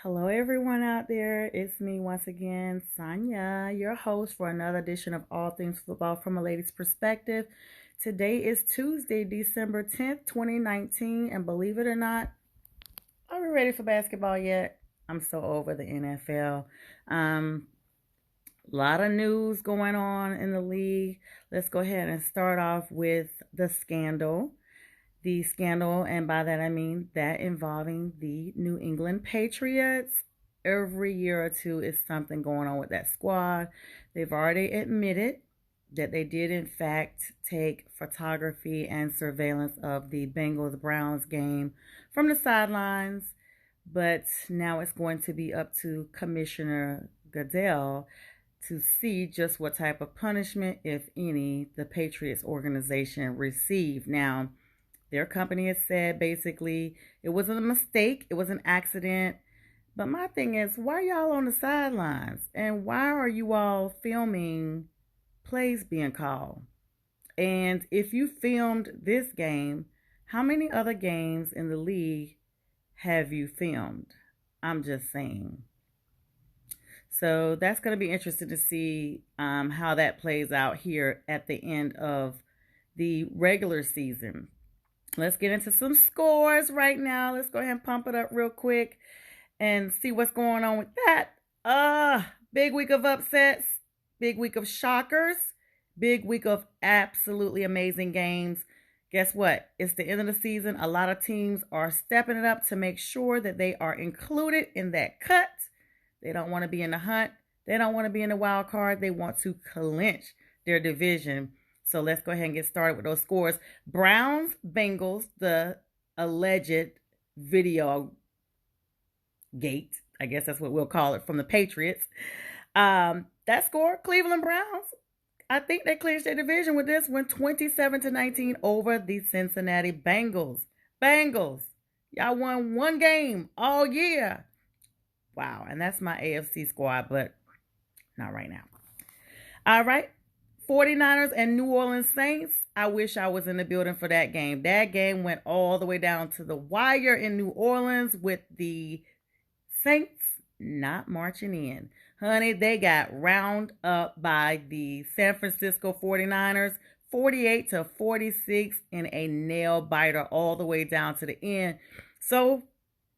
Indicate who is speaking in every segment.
Speaker 1: Hello, everyone out there. It's me once again, Sonia, your host for another edition of All Things Football from a Lady's Perspective. Today is Tuesday, December 10th, 2019, and believe it or not, are we ready for basketball yet? I'm so over the NFL. A lot of news going on in the league. Let's go ahead and start off with the scandal. The scandal, and by that I mean that involving the New England Patriots. Every year or two is something going on with that squad. They've already admitted that they did, in fact, take photography and surveillance of the Bengals Browns game from the sidelines, but now it's going to be up to Commissioner Goodell to see just what type of punishment, if any, the Patriots organization received. Now, their company has said basically it wasn't a mistake, it was an accident. But my thing is, why are y'all on the sidelines? And why are you all filming plays being called? And if you filmed this game, how many other games in the league have you filmed? I'm just saying. So that's going to be interesting to see how that plays out here at the end of the regular season. Let's get into some scores right now. Let's go ahead and pump it up real quick and see what's going on with that. Big week of upsets, big week of shockers, big week of absolutely amazing games. Guess what? It's the end of the season. A lot of teams are stepping it up to make sure that they are included in that cut. They don't want to be in the hunt. They don't want to be in the wild card. They want to clinch their division. So let's go ahead and get started with those scores. Browns, Bengals, the alleged video gate, I guess that's what we'll call it, from the Patriots. That score, Cleveland Browns, I think they clinched their division with this one, 27-19 over the Cincinnati Bengals. Bengals, y'all won one game all year. Wow, and that's my AFC squad, but not right now. All right. 49ers and New Orleans Saints. I wish I was in the building for that game. That game went all the way down to the wire in New Orleans with the Saints not marching in. Honey, they got round up by the San Francisco 49ers, 48-46 in a nail biter all the way down to the end. So,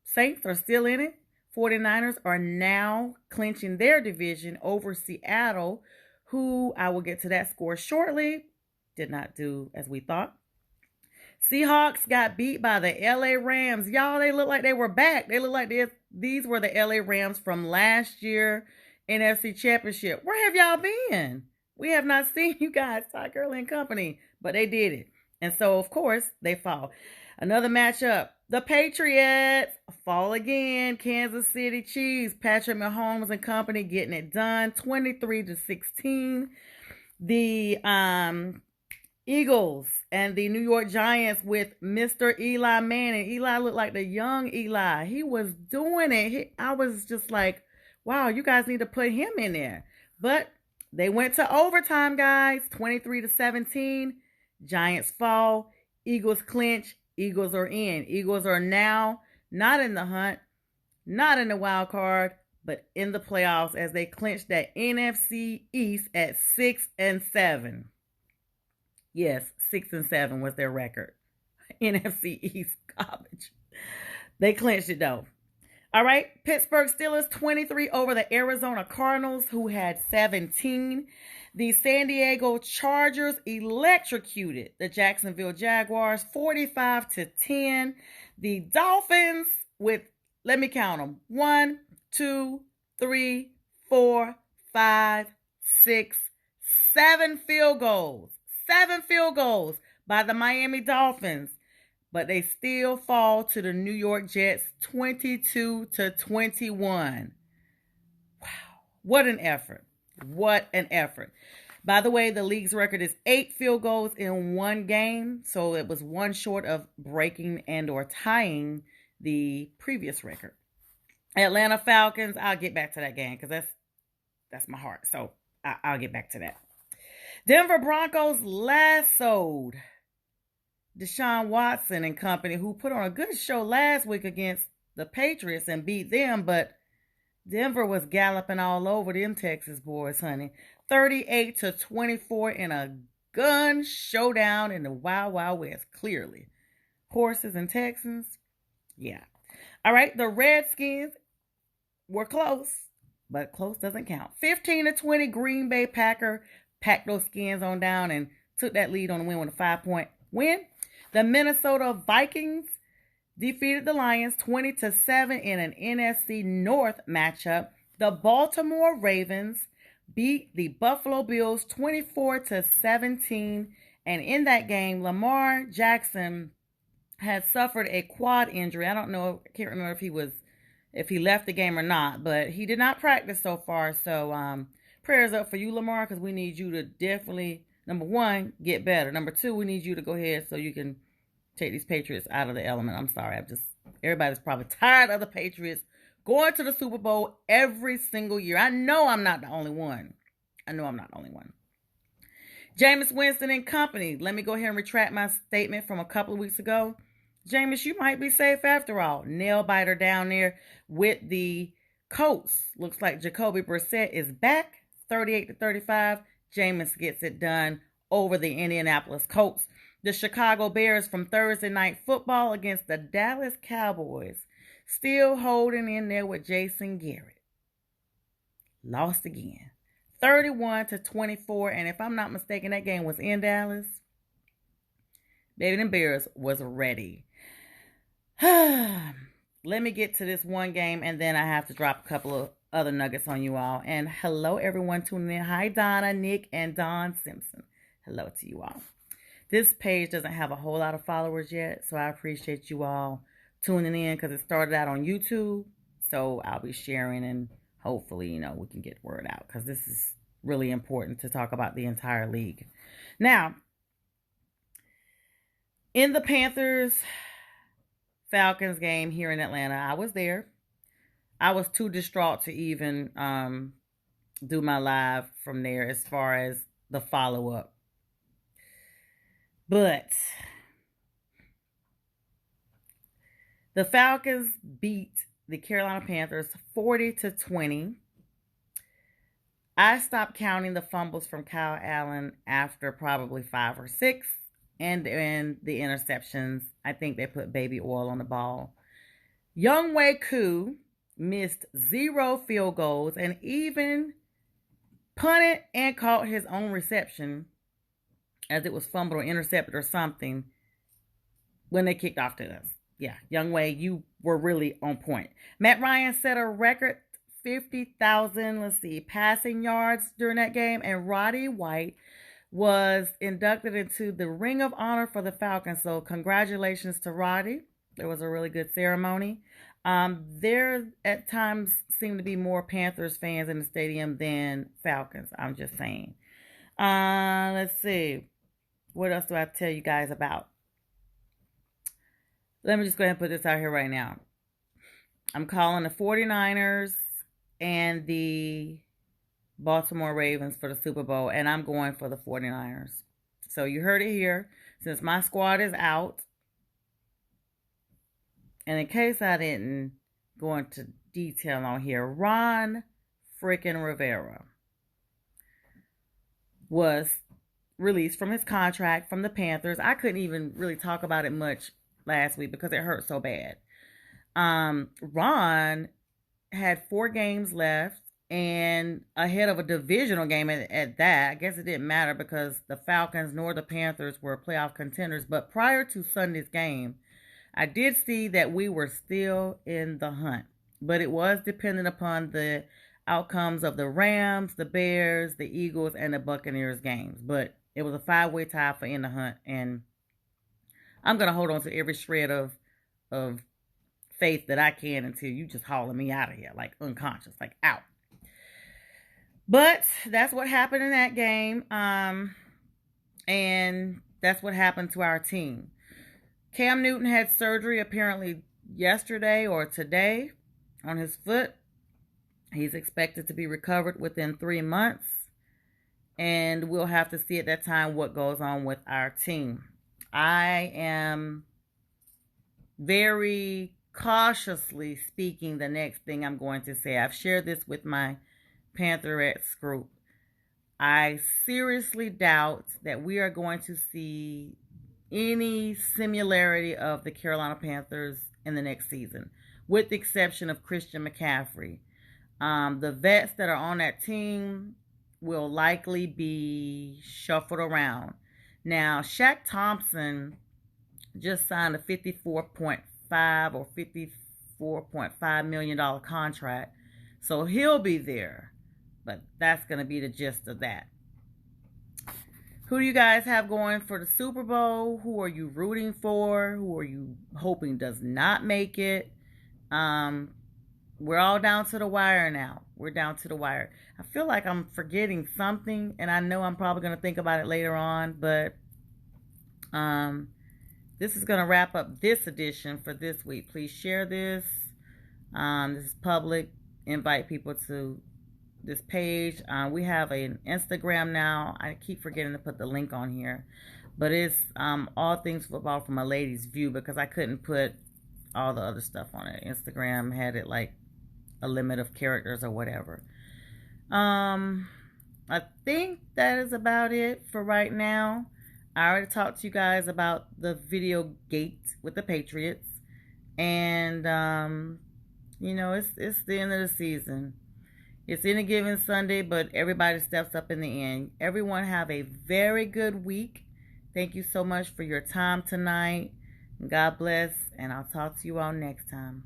Speaker 1: Saints are still in it. 49ers are now clinching their division over Seattle, who I will get to that score shortly. Did not do as we thought. Seahawks got beat by the LA Rams. Y'all, they look like they were back. They look like these were the LA Rams from last year NFC Championship. Where have y'all been? We have not seen you guys, Todd Gurley and company, but they did it. And so, of course, they fall. Another matchup. The Patriots fall again. Kansas City Chiefs. Patrick Mahomes and company getting it done. 23-16. The Eagles and the New York Giants with Mr. Eli Manning. Eli looked like the young Eli. He was doing it. I was just like, wow, you guys need to put him in there. But they went to overtime, guys. 23-17. Giants fall. Eagles clinch. Eagles are in. Eagles are now not in the hunt, not in the wild card, but in the playoffs as they clinch that NFC East at 6-7. Yes, 6-7 was their record. NFC East garbage. They clinched it though. All right, Pittsburgh Steelers 23 over the Arizona Cardinals, who had 17. The San Diego Chargers electrocuted the Jacksonville Jaguars 45-10. The Dolphins with, let me count them, 1, 2, 3, 4, 5, 6, 7 field goals. 7 field goals by the Miami Dolphins. But they still fall to the New York Jets 22-21. Wow. What an effort. What an effort. By the way, the league's record is 8 field goals in one game. So it was one short of breaking and or tying the previous record. Atlanta Falcons, I'll get back to that game because that's my heart. So I'll get back to that. Denver Broncos lassoed Deshaun Watson and company, who put on a good show last week against the Patriots and beat them, but Denver was galloping all over them Texas boys, honey. 38-24 in a gun showdown in the Wild Wild West, clearly. Horses and Texans, yeah. All right, the Redskins were close, but close doesn't count. 15-20 Green Bay Packer packed those skins on down and took that lead on the win with a 5-point win. The Minnesota Vikings defeated the Lions 20-7 in an NFC North matchup. The Baltimore Ravens beat the Buffalo Bills 24-17, and in that game, Lamar Jackson had suffered a quad injury. I don't know, I can't remember if he left the game or not, but he did not practice so far. So prayers up for you, Lamar, because we need you to definitely, number one, get better. Number two, we need you to go ahead so you can take these Patriots out of the element. I'm sorry. Everybody's probably tired of the Patriots going to the Super Bowl every single year. I know I'm not the only one. Jameis Winston and company. Let me go ahead and retract my statement from a couple of weeks ago. Jameis, you might be safe after all. Nail biter down there with the Colts. Looks like Jacoby Brissett is back. 38-35. Jameis gets it done over the Indianapolis Colts. The Chicago Bears from Thursday Night Football against the Dallas Cowboys. Still holding in there with Jason Garrett. Lost again. 31-24. And if I'm not mistaken, that game was in Dallas. Baby, them Bears was ready. Let me get to this one game, and then I have to drop a couple of other nuggets on you all. And hello, everyone tuning in. Hi, Donna, Nick, and Don Simpson. Hello to you all. This page doesn't have a whole lot of followers yet, so I appreciate you all tuning in because it started out on YouTube. So I'll be sharing, and hopefully, we can get word out because this is really important to talk about the entire league. Now, in the Panthers-Falcons game here in Atlanta, I was there. I was too distraught to even do my live from there as far as the follow-up. But the Falcons beat the Carolina Panthers 40-20. I stopped counting the fumbles from Kyle Allen after probably 5 or 6. And the interceptions. I think they put baby oil on the ball. Younghoe Koo missed 0 field goals and even punted and caught his own reception as it was fumbled or intercepted or something when they kicked off to us. Yeah, Younghoe, you were really on point. Matt Ryan set a record 50,000, passing yards during that game, and Roddy White was inducted into the Ring of Honor for the Falcons. So congratulations to Roddy. There was a really good ceremony. There at times seem to be more Panthers fans in the stadium than Falcons. I'm just saying. Let's see. What else do I have to tell you guys about? Let me just go ahead and put this out here right now. I'm calling the 49ers and the Baltimore Ravens for the Super Bowl, and I'm going for the 49ers. So you heard it here. Since my squad is out, and in case I didn't go into detail on here, Ron freaking Rivera was released from his contract from the Panthers. I couldn't even really talk about it much last week because it hurt so bad. Ron had 4 games left and ahead of a divisional game at that. I guess it didn't matter because the Falcons nor the Panthers were playoff contenders. But prior to Sunday's game, I did see that we were still in the hunt. But it was dependent upon the outcomes of the Rams, the Bears, the Eagles, and the Buccaneers games. But it was a 5-way tie for in the hunt. And I'm going to hold on to every shred of faith that I can until you just hauling me out of here, like unconscious, like out. But that's what happened in that game. And that's what happened to our team. Cam Newton had surgery apparently yesterday or today on his foot. He's expected to be recovered within 3 months. And we'll have to see at that time what goes on with our team. I am very cautiously speaking the next thing I'm going to say. I've shared this with my Pantherettes group. I seriously doubt that we are going to see any similarity of the Carolina Panthers in the next season, with the exception of Christian McCaffrey. The vets that are on that team will likely be shuffled around. Now, Shaq Thompson just signed a 54.5 or $54.5 million contract, so he'll be there. But that's going to be the gist of that. Who do you guys have going for the Super Bowl? Who are you rooting for? Who are you hoping does not make it? We're all down to the wire now. We're down to the wire. I feel like I'm forgetting something, and I know I'm probably going to think about it later on, but this is going to wrap up this edition for this week. Please share this. This is public. Invite people to this page. We have an Instagram now. I keep forgetting to put the link on here, but it's all things football from a lady's view, because I couldn't put all the other stuff on it. Instagram had it like a limit of characters or whatever. I think that is about it for right now. I already talked to you guys about the video gate with the Patriots, and it's the end of the season. It's any given Sunday, but everybody steps up in the end. Everyone have a very good week. Thank you so much for your time tonight. God bless, and I'll talk to you all next time.